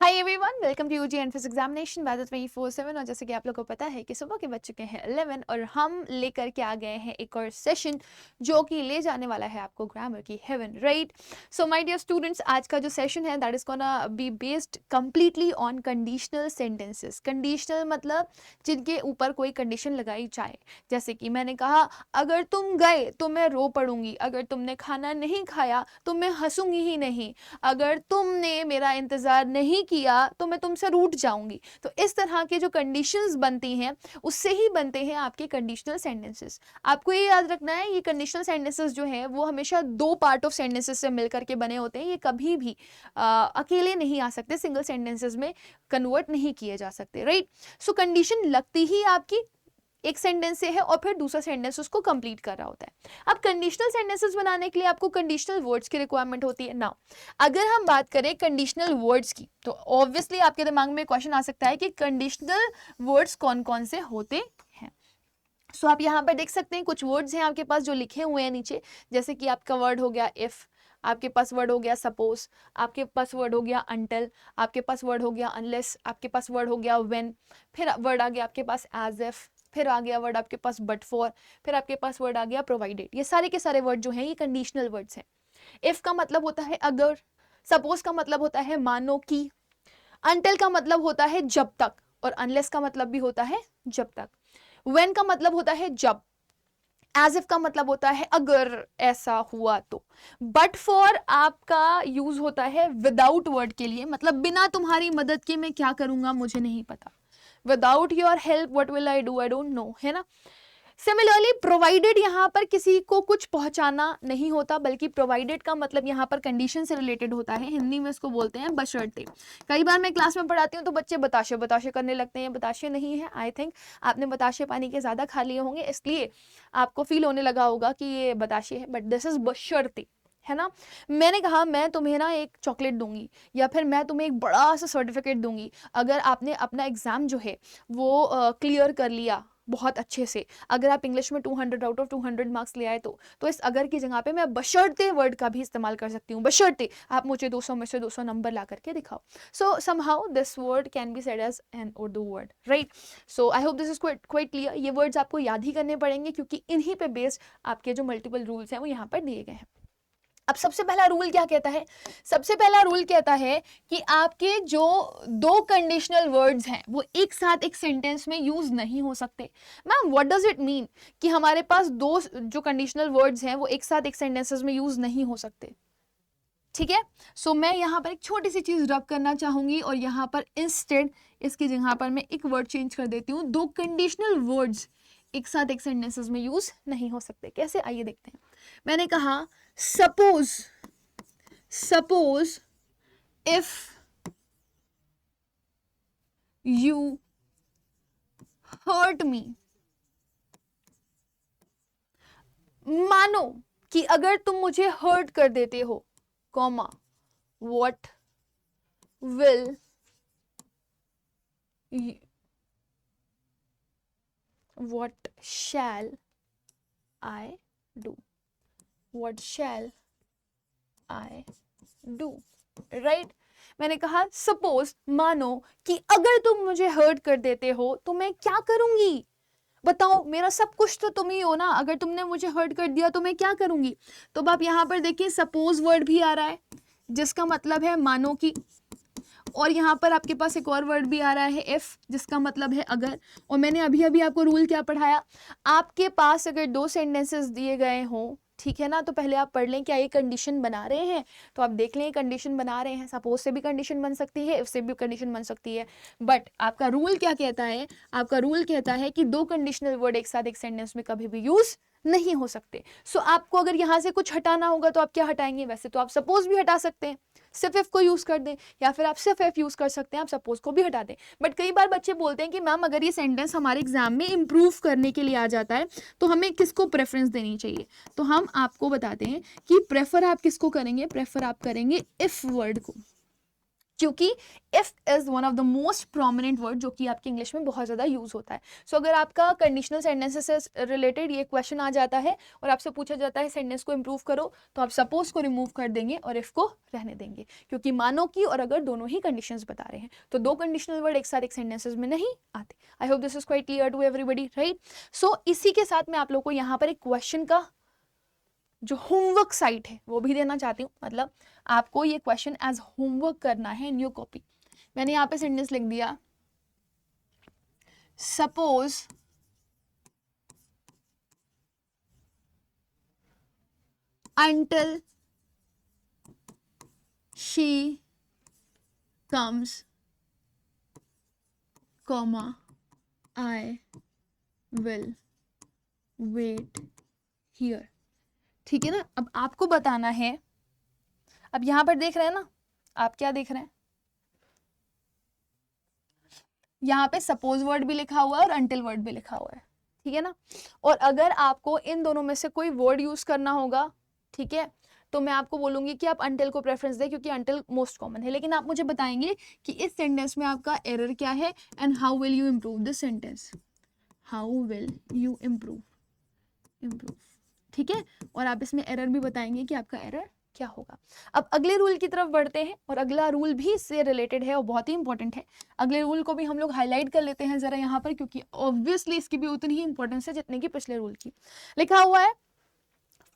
Hi everyone, welcome to UG entrance examination batch 24/7। और जैसे कि आप लोगों को पता है कि सुबह के बज चुके हैं 11 और हम लेकर के आ गए हैं एक और सेशन जो कि ले जाने वाला है आपको ग्रामर की heaven, right. So my dear students, आज का जो सेशन है that is gonna be based completely on conditional sentences. Conditional मतलब जिनके ऊपर कोई कंडीशन लगाई जाए। जैसे कि मैंने कहा, अगर तुम गए तो मैं रो पड़ूंगी, अगर तुमने खाना नहीं खाया तो मैं हंसूंगी ही नहीं, अगर तुमने मेरा इंतजार नहीं किया तो मैं तुमसे रूठ जाऊंगी। तो इस तरह के जो कंडीशंस बनती हैं उससे ही बनते हैं आपके कंडीशनल सेंटेंसेस। आपको ये याद रखना है, ये कंडीशनल सेंटेंसेस जो हैं वो हमेशा दो पार्ट ऑफ सेंटेंसेस से मिलकर के बने होते हैं। ये कभी भी अकेले नहीं आ सकते, सिंगल सेंटेंसेस में कन्वर्ट नहीं किए जा सकते, राइट। सो कंडीशन लगती ही आपकी एक सेंटेंस से है और फिर दूसरा सेंटेंस उसको कंप्लीट कर रहा होता है। अब कंडीशनल सेंटेंसेस बनाने के लिए आपको कंडीशनल वर्ड्स की रिक्वायरमेंट होती है ना। अगर हम बात करें कंडीशनल वर्ड्स की तो ऑब्वियसली आपके दिमाग में क्वेश्चन आ सकता है कि कंडीशनल वर्ड्स कौन कौन से होते हैं। सो आप यहाँ पर देख सकते हैं कुछ वर्ड्स हैं आपके पास जो लिखे हुए हैं नीचे। जैसे कि आपका वर्ड हो गया इफ, आपके पास वर्ड हो गया सपोज, आपके पास वर्ड हो गया अंटिल, आपके पास वर्ड हो गया अनलेस, आपके पास वर्ड हो गया व्हेन, फिर वर्ड आ गया आपके पास एज इफ, फिर आ गया वर्ड आपके पास बट फॉर, फिर आपके पास वर्ड आ गया प्रोवाइडेड। ये सारे के सारे वर्ड जो हैं ये कंडीशनल वर्ड्स हैं। इफ का मतलब होता है अगर, सपोज का मतलब होता है मानो कि, अंटिल का मतलब होता है जब तक, और अनलेस का मतलब भी होता है जब तक। व्हेन का मतलब होता है जब, एज इफ का मतलब होता है अगर ऐसा हुआ तो। बट फॉर आपका यूज होता है विदाउट वर्ड के लिए, मतलब बिना तुम्हारी मदद के मैं क्या करूंगा मुझे नहीं पता। Without your help what will I do, I don't know, है ना। सिमिलरली प्रोवाइडेड यहाँ पर किसी को कुछ पहुंचाना नहीं होता, बल्कि प्रोवाइडेड का मतलब यहाँ पर कंडीशन से रिलेटेड होता है। हिंदी में इसको बोलते हैं बशर्ते। कई बार मैं क्लास में पढ़ाती हूँ तो बच्चे बताशे बताशे करने लगते हैं। बताशे नहीं है, आई थिंक आपने बताशे पानी के ज्यादा खा लिए होंगे इसलिए आपको फील होने लगा होगा कि ये बताशे है, बट दिस इज बशर्ते, है ना। मैंने कहा मैं तुम्हें ना एक चॉकलेट दूंगी या फिर मैं तुम्हें एक बड़ा सा सर्टिफिकेट दूंगी अगर आपने अपना एग्जाम जो है वो क्लियर कर लिया बहुत अच्छे से। अगर आप इंग्लिश में 200 आउट ऑफ 200 मार्क्स ले आए तो इस अगर की जगह पे मैं बशर्ते वर्ड का भी इस्तेमाल कर सकती हूँ। बशर्ते आप मुझे 200 में से 200 नंबर ला करके दिखाओ। So somehow this word can be said as an Urdu word, right. So I hope this is quite clear. ये वर्ड्स आपको याद ही करने पड़ेंगे क्योंकि इन्हीं पे बेस्ड आपके जो मल्टीपल रूल्स हैं वो यहाँ पर दिए गए हैं। अब सबसे पहला रूल क्या कहता है? सबसे पहला रूल कहता है कि आपके जो दो कंडीशनल वर्ड्स हैं वो एक साथ एक सेंटेंस में यूज नहीं हो सकते। Ma'am what does it mean कि हमारे पास दो जो कंडीशनल वर्ड्स हैं वो एक साथ एक सेंटेंसेस में यूज नहीं हो सकते? ठीक है। सो मैं यहाँ पर एक छोटी सी चीज रब करना चाहूंगी और यहाँ पर इंस्टेड इसकी जगह पर मैं एक वर्ड चेंज कर देती हूँ। दो कंडीशनल वर्ड्स एक साथ एक सेंटेंसेस में यूज नहीं हो सकते। कैसे, आइए देखते हैं। मैंने कहा suppose if you hurt me, मानो कि अगर तुम मुझे हर्ट कर देते हो, comma what will what shall I do, what shall I do, right. मैंने कहा सपोज, मानो कि अगर तुम मुझे हर्ट कर देते हो तो मैं क्या करूंगी। बताओ, मेरा सब कुछ तो तुम ही हो ना, अगर तुमने मुझे हर्ट कर दिया तो मैं क्या करूंगी। तो अब आप यहाँ पर देखिए सपोज वर्ड भी आ रहा है जिसका मतलब है मानो कि, और यहाँ पर आपके पास एक और वर्ड भी आ रहा है इफ जिसका मतलब है अगर। और मैंने अभी अभी आपको रूल क्या पढ़ाया, आपके पास अगर दो सेंटेंसेस दिए गए हों, ठीक है ना, तो पहले आप पढ़ लें क्या ये कंडीशन बना रहे हैं। तो आप देख लें कंडीशन बना रहे हैं। सपोज से भी कंडीशन बन सकती है, इफ से भी कंडीशन बन सकती है, बट आपका रूल क्या कहता है? आपका रूल कहता है कि दो कंडीशनल वर्ड एक साथ एक सेंटेंस में कभी भी यूज नहीं हो सकते। सो आपको अगर यहाँ से कुछ हटाना होगा तो आप क्या हटाएंगे? वैसे तो आप सपोज भी हटा सकते हैं, सिर्फ इफ को यूज कर दें, या फिर आप सिर्फ इफ यूज कर सकते हैं, आप सपोज को भी हटा दें। बट कई बार बच्चे बोलते हैं कि मैम अगर ये सेंटेंस हमारे एग्जाम में इंप्रूव करने के लिए आ जाता है तो हमें किसको प्रेफरेंस देनी चाहिए। तो हम आपको बताते हैं कि प्रेफर आप किसको करेंगे, प्रेफर आप करेंगे इफ वर्ड को। क्योंकि if is one of the most prominent word जो कि आपके इंग्लिश में बहुत ज़्यादा यूज होता है. सो अगर आपका कंडीशनल सेंटेंसेस से रिलेटेड ये क्वेश्चन आ जाता है और आपसे पूछा जाता है सेंटेंस को इंप्रूव करो, तो आप सपोज को रिमूव कर देंगे और इफ को रहने देंगे, क्योंकि मानो कि और अगर दोनों ही कंडीशंस बता रहे हैं तो दो कंडीशनल वर्ड एक साथ एक सेंटेंसेस में नहीं आते. I hope this is quite clear to everybody, right. So इसी के साथ मैं आप लोग को यहाँ पर एक क्वेश्चन का जो होमवर्क साइट है वो भी देना चाहती हूँ. मतलब आपको ये क्वेश्चन एज होमवर्क करना है इन योर कॉपी. मैंने यहाँ पे सेंटेंस लिख दिया, suppose until she comes, comma, I will wait here. ठीक है ना. अब आपको बताना है, अब यहां पर देख रहे हैं ना आप, क्या देख रहे हैं, यहाँ पे सपोज वर्ड भी लिखा हुआ है और अंटिल वर्ड भी लिखा हुआ है. ठीक है ना. और अगर आपको इन दोनों में से कोई वर्ड यूज करना होगा, ठीक है, तो मैं आपको बोलूंगी कि आप अंटिल को प्रेफरेंस दें क्योंकि अंटिल मोस्ट कॉमन है. लेकिन आप मुझे बताएंगे कि इस सेंटेंस में आपका एरर क्या है and how will you improve this sentence. How will you improve. ठीक है. और आप इसमें एरर भी बताएंगे कि आपका एरर क्या होगा. अब अगले रूल की तरफ बढ़ते हैं और अगला रूल भी इससे रिलेटेड है और बहुत ही इंपॉर्टेंट है. अगले रूल को भी हम लोग हाईलाइट कर लेते हैं जरा यहाँ पर, क्योंकि ऑब्वियसली इसकी भी उतनी ही इंपॉर्टेंस है जितने की पिछले रूल की. लिखा हुआ है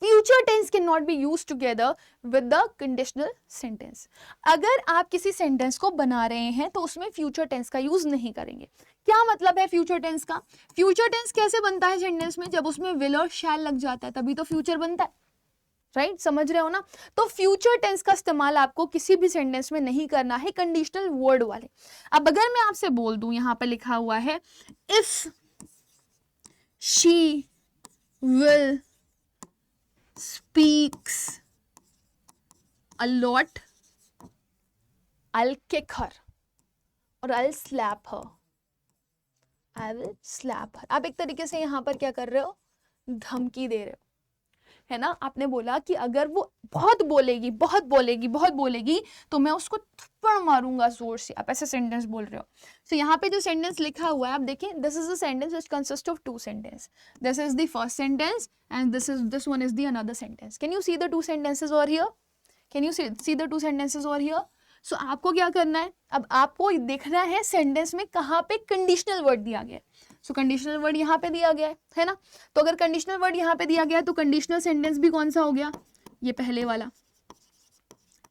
future tense can not be use together with the conditional sentence. अगर आप किसी सेंटेंस को बना रहे हैं तो उसमें फ्यूचर टेंस का यूज नहीं करेंगे. क्या मतलब है फ्यूचर टेंस का? फ्यूचर टेंस कैसे बनता है सेंटेंस में? जब उसमें विल और शैल लग जाता है तभी तो फ्यूचर बनता है, राइट. समझ रहे हो ना. तो फ्यूचर टेंस का इस्तेमाल आपको किसी भी सेंटेंस में नहीं करना है कंडीशनल वर्ड वाले. अब अगर मैं आपसे बोल दूं, यहां पर लिखा हुआ है if she will speaks a lot, I'll kick her or I'll slap her. I will slap her. आप एक तरीके से यहाँ पर क्या कर रहे हो, धमकी दे रहे हो, है ना. आपने बोला कि अगर वो बहुत बोलेगी तो मैं उसको थप्पड़ मारूंगा जोर से. आप ऐसे सेंटेंस बोल रहे हो. तो यहाँ पे जो सेंटेंस लिखा हुआ है आप देखें, this is a sentence which consist of two sentence. This is the first sentence and this one is the another sentence. Can you see the two sentences over here? Can you see the two sentences over here? So आपको क्या करना है, अब आपको देखना है sentence में कहाँ पे कंडीशनल वर्ड दिया गया है. सो कंडीशनल वर्ड यहाँ पे दिया गया है ना. तो अगर कंडीशनल वर्ड यहाँ पे दिया गया है तो कंडीशनल सेंटेंस भी कौन सा हो गया, ये पहले वाला.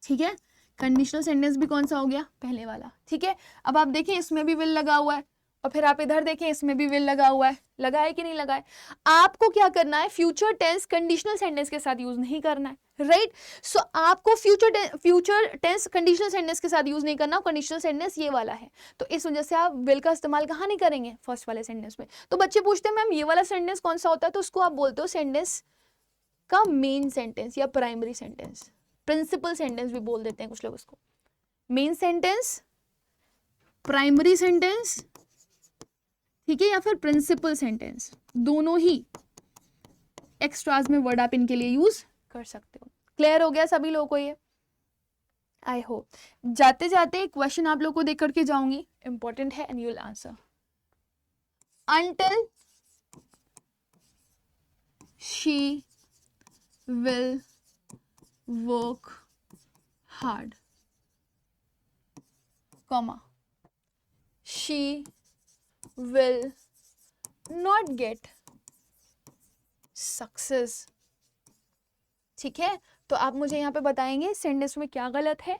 ठीक है. कंडीशनल सेंटेंस भी कौन सा हो गया, पहले वाला. ठीक है. अब आप देखें इसमें भी विल लगा हुआ है और फिर आप इधर देखें इसमें भी विल लगा हुआ है. लगा है कि नहीं लगा है? आपको क्या करना है, फ्यूचर टेंस कंडीशनल सेंटेंस के साथ यूज नहीं करना है, राइट. सो आपको फ्यूचर टेंस कंडीशनल सेंटेंस के साथ यूज नहीं करना. कंडीशनल सेंटेंस ये वाला है, तो इस वजह से आप विल का इस्तेमाल कहाँ नहीं करेंगे, फर्स्ट वाले सेंटेंस में. तो बच्चे पूछते हैं मैम ये वाला सेंटेंस कौन सा होता है, तो उसको आप बोलते हो सेंटेंस का मेन सेंटेंस या प्राइमरी सेंटेंस. प्रिंसिपल सेंटेंस भी बोल देते हैं कुछ लोग उसको. मेन सेंटेंस, प्राइमरी सेंटेंस, ठीक है, या फिर प्रिंसिपल सेंटेंस, दोनों ही एक्स्ट्राज में वर्ड आप इनके लिए यूज कर सकते हो. क्लियर हो गया सभी लोगों को ये? I hope. जाते जाते क्वेश्चन आप लोग को देख करके जाऊंगी, इंपॉर्टेंट है and you will answer. until she will work hard, comma, she will not get success. ठीक है. तो आप मुझे यहाँ पे बताएंगे सेंटेंस में क्या गलत है,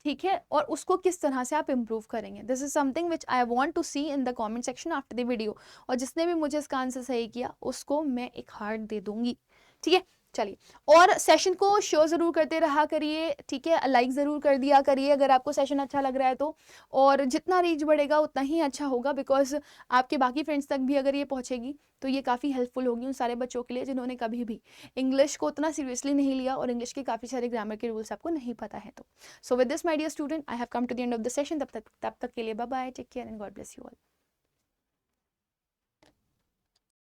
ठीक है, और उसको किस तरह से आप इम्प्रूव करेंगे. This is something which I want to see in the comment section after the video. और जिसने भी मुझे इसका आंसर सही किया उसको मैं एक हार्ट दे दूंगी. ठीक है. चलिए, और सेशन को शेयर ज़रूर करते रहा करिए, ठीक है, लाइक ज़रूर कर दिया करिए अगर आपको सेशन अच्छा लग रहा है तो. और जितना रीच बढ़ेगा उतना ही अच्छा होगा, बिकॉज आपके बाकी फ्रेंड्स तक भी अगर ये पहुंचेगी तो ये काफ़ी हेल्पफुल होगी उन सारे बच्चों के लिए जिन्होंने कभी भी इंग्लिश को उतना सीरियसली नहीं लिया और इंग्लिश के काफ़ी सारे ग्रामर के रूल्स आपको नहीं पता है. तो so with this my dear student, I have come to the end of the session. तब तक के लिए bye bye, take care and God bless you all.